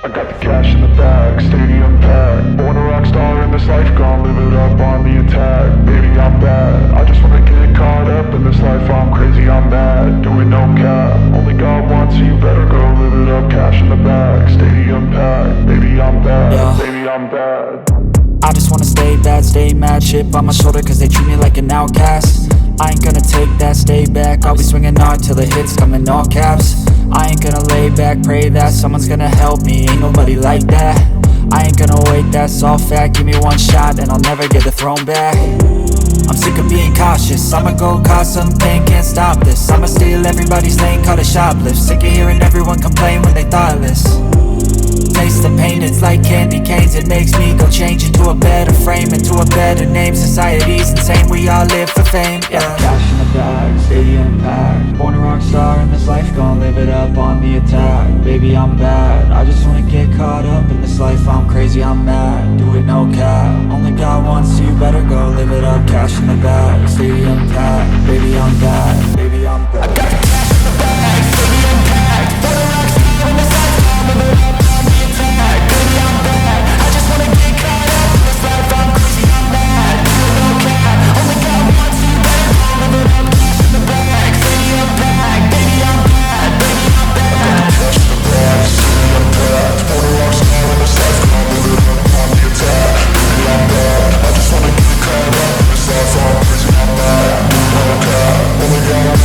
I got the cash in the bag, stadium packed. Born a rock star in this life, gon' live it up on the attack. Baby, I'm bad, I just wanna get caught up in this life. I'm crazy, I'm mad, doing no cap. Only God wants, so you better go live it up. Cash in the bag, stadium packed. Baby, I'm bad, yeah. Baby, I'm bad. I just wanna stay bad, stay mad. Chip on my shoulder cause they treat me like an outcast. I ain't gonna take that, stay back. I'll be swinging hard till the hits come in all caps. I ain't gonna lay back, pray that someone's gonna help me. Ain't nobody like that. I ain't gonna wait, that's all fact. Give me one shot and I'll never get the throne back. I'm sick of being cautious, I'ma go cause some pain, can't stop this. I'ma steal everybody's lane, call it shoplift. Sick of hearing everyone complain when they thoughtless. Taste the pain, it's like candy canes. It makes me go change into a better frame, into a better name. Society's insane, we all live for fame, yeah. Cash in the bag, stadium packed. Born a rock star in this life, gon' live it up on the attack. Baby, I'm bad, I just wanna get caught up in this life. I'm crazy, I'm mad, do it no cap. Only God wants, so you better go live it up. Cash in the bag, stadium packed. Baby, I'm bad, baby, I'm bad. I got the cash in the bag, stadium packed. Born a rock star in this life, gon' live it up on the attack. Baby, I'm bad, I just wanna get caught up in this life. I'm crazy, I'm mad, do it no cap. Only God wants, so you better go live it up. Cash in the bag, stadium packed. Baby, I'm bad, baby, I'm bad. Cash in the bag, stadium packed. Born a rock star in this life, gon' live it up on the attack. Baby, I'm bad, I just wanna get caught up in this life. I'm crazy, I'm mad, do it no cap. Only God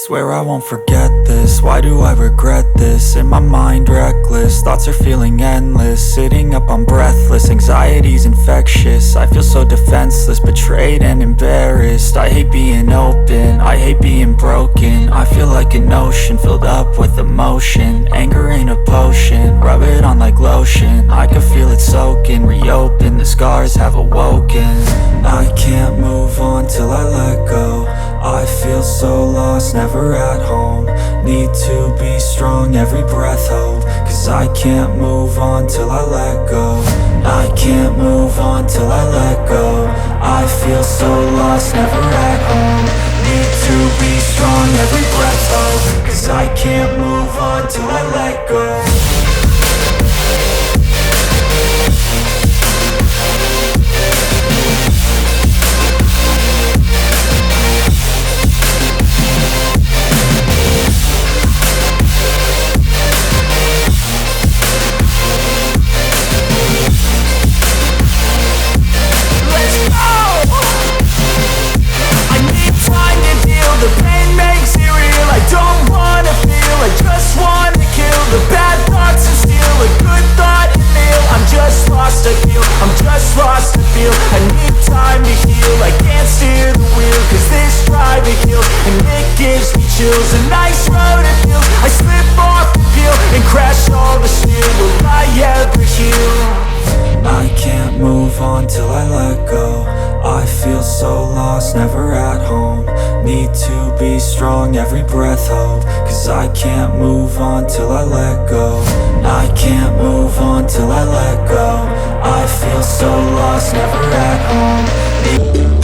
Swear I won't forget this, why do I regret this? In my mind reckless, thoughts are feeling endless. Sitting up I'm breathless, anxiety's infectious. I feel so defenseless, betrayed and embarrassed. I hate being open, I hate being broken. I feel like an ocean filled up with emotion. Anger ain't a potion, rub it on like lotion. I can feel it soaking, reopen, the scars have awoken. I can't move on till I let go. I feel so lost, never at home. Need to be strong, every breath hope. Cause I can't move on till I let go. I can't move on till I let go. I feel so lost, never at home. Need to be strong, every breath hope. Cause I can't move on till I let go. The pain makes it real, I don't wanna feel, I just wanna kill the bad thoughts and steal a good thought and feel. I'm just lost, I feel, I'm just lost, I feel. I need time to heal, I can't steer the wheel. Cause this drive it kills, and it gives me chills. A nice road it feels, I slip off the peel and crash all the steel. Will I ever heal? I can't move on till I let go. I feel so lost, never at home. Need to be strong, every breath hope. Cause I can't move on till I let go. I can't move on till I let go. I feel so lost, never at home.